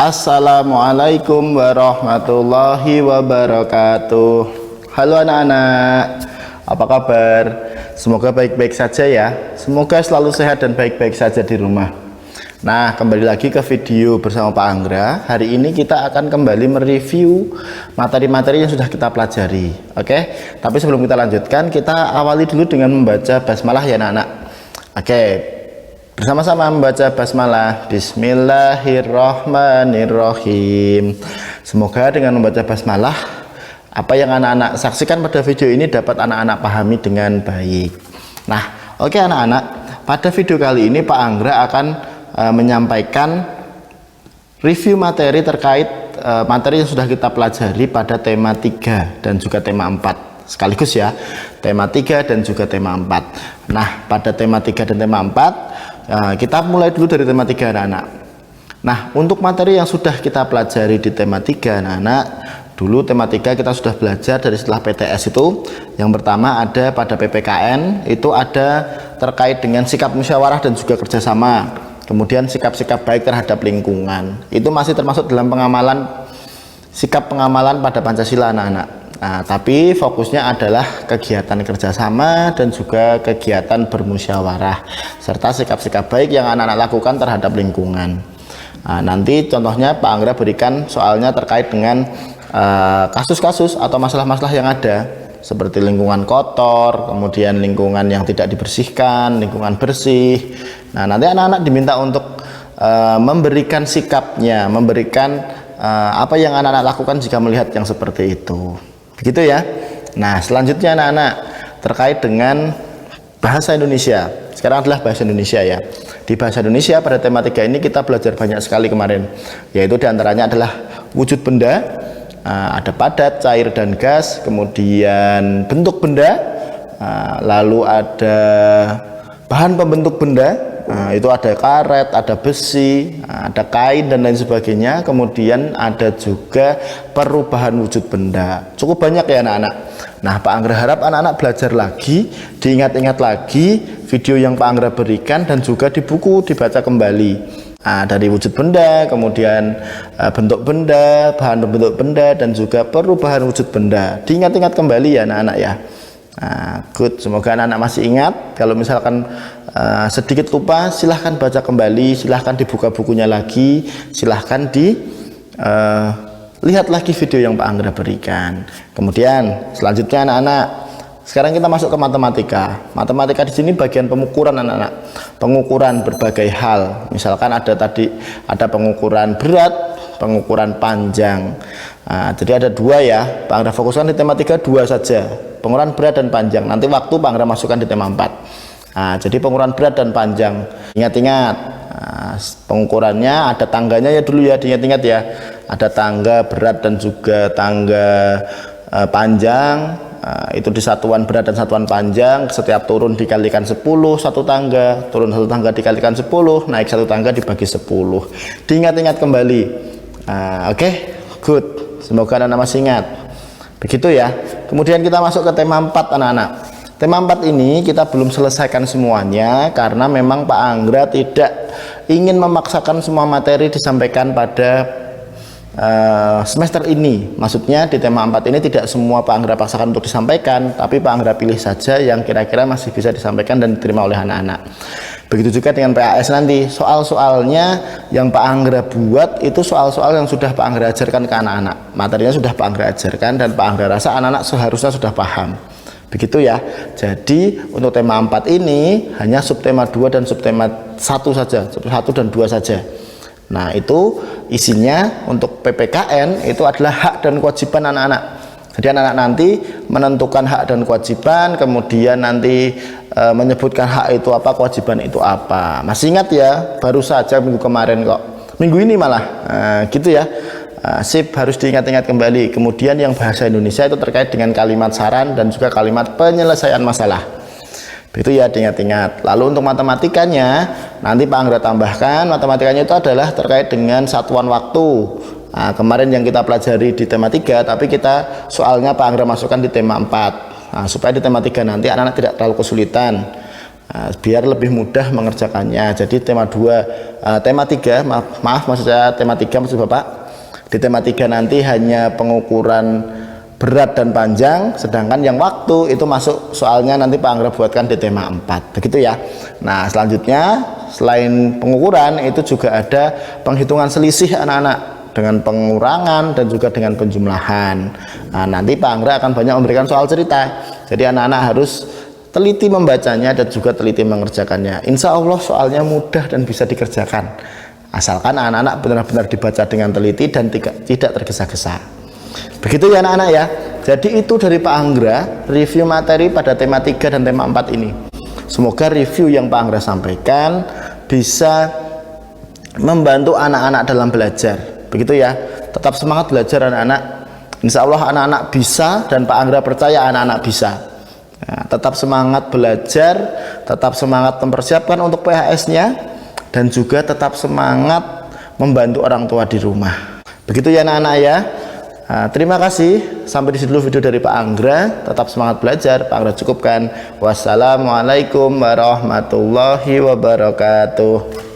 Assalamualaikum warahmatullahi wabarakatuh. Halo anak-anak, apa kabar? Semoga baik-baik saja ya. Semoga selalu sehat dan baik-baik saja di rumah. Nah, kembali lagi ke video bersama Pak Anggra. Hari ini kita akan kembali mereview materi-materi yang sudah kita pelajari. Oke, tapi sebelum kita lanjutkan, kita awali dulu dengan membaca basmalah ya anak-anak. Oke, bersama-sama membaca basmalah. Bismillahirrahmanirrahim. Semoga dengan membaca basmalah, apa yang anak-anak saksikan pada video ini dapat anak-anak pahami dengan baik. Nah, oke anak-anak, pada video kali ini Pak Anggra akan menyampaikan review materi terkait materi yang sudah kita pelajari pada tema 3 dan juga tema 4 sekaligus ya, tema 3 dan juga tema 4. Nah, pada tema 3 dan tema 4 kita mulai dulu dari tema 3 anak-anak. Nah, untuk materi yang sudah kita pelajari di tema 3 anak-anak, dulu tema 3 kita sudah belajar dari setelah PTS itu. Yang pertama ada pada PPKN, itu ada terkait dengan sikap musyawarah dan juga kerjasama. Kemudian sikap-sikap baik terhadap lingkungan, itu masih termasuk dalam pengamalan, sikap pengamalan pada Pancasila anak-anak. Nah, tapi fokusnya adalah kegiatan kerjasama dan juga kegiatan bermusyawarah serta sikap-sikap baik yang anak-anak lakukan terhadap lingkungan. Nah, nanti contohnya Pak Anggra berikan soalnya terkait dengan kasus-kasus atau masalah-masalah yang ada seperti lingkungan kotor, kemudian lingkungan yang tidak dibersihkan, lingkungan bersih. Nah, nanti anak-anak diminta untuk memberikan sikapnya, memberikan apa yang anak-anak lakukan jika melihat yang seperti itu. Begitu ya. Nah, selanjutnya anak-anak terkait dengan bahasa Indonesia. Sekarang adalah bahasa Indonesia ya. Di bahasa Indonesia pada tema 3 ini kita belajar banyak sekali kemarin, yaitu diantaranya adalah wujud benda, ada padat, cair, dan gas, kemudian bentuk benda, lalu ada bahan pembentuk benda, itu ada karet, ada besi, ada kain, dan lain sebagainya. Kemudian ada juga perubahan wujud benda. Cukup banyak ya anak-anak. Nah, Pak Anggra harap anak-anak belajar lagi, diingat-ingat lagi video yang Pak Anggra berikan, dan juga di buku dibaca kembali. Dari wujud benda, kemudian bentuk benda, bahan pembentuk benda, dan juga perubahan wujud benda. Diingat-ingat kembali ya anak-anak ya. Good, semoga anak-anak masih ingat. Kalau misalkan sedikit lupa, silahkan baca kembali, silahkan dibuka bukunya lagi, silahkan lihat lagi video yang Pak Anggra berikan. Kemudian selanjutnya anak-anak, sekarang kita masuk ke matematika. Matematika di sini bagian pengukuran anak-anak, pengukuran berbagai hal. Misalkan ada pengukuran berat, pengukuran panjang. Jadi ada dua ya. Pak Anggra fokuskan di tema 3 dua saja, pengukuran berat dan panjang. Nanti waktu Pak Anggra masukkan di tema 4. Jadi pengukuran berat dan panjang. Ingat-ingat, pengukurannya ada tangganya ya dulu ya, diingat-ingat ya. Ada tangga berat dan juga tangga panjang. Itu di satuan berat dan satuan panjang, setiap turun dikalikan 10 satu tangga, turun satu tangga dikalikan 10, naik satu tangga dibagi 10. Diingat-ingat kembali. Oke, good, semoga anak-anak masih ingat. Begitu ya. Kemudian kita masuk ke tema 4 anak-anak. Tema 4 ini kita belum selesaikan semuanya karena memang Pak Anggra tidak ingin memaksakan semua materi disampaikan pada semester ini. Maksudnya di tema 4 ini tidak semua Pak Anggra paksakan untuk disampaikan, tapi Pak Anggra pilih saja yang kira-kira masih bisa disampaikan dan diterima oleh anak-anak. Begitu juga dengan PAS nanti. Soal-soalnya yang Pak Anggra buat itu soal-soal yang sudah Pak Anggra ajarkan ke anak-anak. Materinya sudah Pak Anggra ajarkan dan Pak Anggra rasa anak-anak seharusnya sudah paham. Begitu ya. Jadi untuk tema 4 ini hanya subtema 2 dan subtema 1 saja, 1 dan 2 saja. Nah, itu isinya untuk PPKN itu adalah hak dan kewajiban anak-anak. Jadi anak-anak nanti menentukan hak dan kewajiban, kemudian nanti menyebutkan hak itu apa, kewajiban itu apa. Masih ingat ya, baru saja minggu kemarin kok. Minggu ini malah, gitu ya. Sip, harus diingat-ingat kembali. Kemudian yang bahasa Indonesia itu terkait dengan kalimat saran dan juga kalimat penyelesaian masalah. Begitu ya, diingat-ingat. Lalu untuk matematikanya nanti Pak Anggra tambahkan, matematikanya itu adalah terkait dengan satuan waktu. Kemarin yang kita pelajari di tema 3, tapi kita soalnya Pak Anggra masukkan di tema 4. Supaya di tema 3 nanti anak-anak tidak terlalu kesulitan. biar lebih mudah mengerjakannya. Jadi tema 3 maksud saya tema 3 maksud Bapak. Di tema 3 nanti hanya pengukuran berat dan panjang, sedangkan yang waktu itu masuk soalnya nanti Pak Anggra buatkan di tema 4. Begitu ya. Nah, selanjutnya selain pengukuran itu juga ada penghitungan selisih anak-anak dengan pengurangan dan juga dengan penjumlahan. Nah, nanti Pak Anggra akan banyak memberikan soal cerita. Jadi anak-anak harus teliti membacanya dan juga teliti mengerjakannya. Insya Allah soalnya mudah dan bisa dikerjakan, asalkan anak-anak benar-benar dibaca dengan teliti dan tidak tergesa-gesa. Begitu ya anak-anak ya. Jadi itu dari Pak Anggra review materi pada tema 3 dan tema 4 ini. Semoga review yang Pak Anggra sampaikan bisa membantu anak-anak dalam belajar. Begitu ya. Tetap semangat belajar anak-anak. Insya Allah anak-anak bisa, dan Pak Anggra percaya anak-anak bisa. Nah, tetap semangat belajar, tetap semangat mempersiapkan untuk PHS-nya, dan juga tetap semangat membantu orang tua di rumah. Begitu ya anak-anak ya. Nah, terima kasih. Sampai di situ dulu video dari Pak Anggra. Tetap semangat belajar. Pak Anggra cukupkan. Wassalamualaikum warahmatullahi wabarakatuh.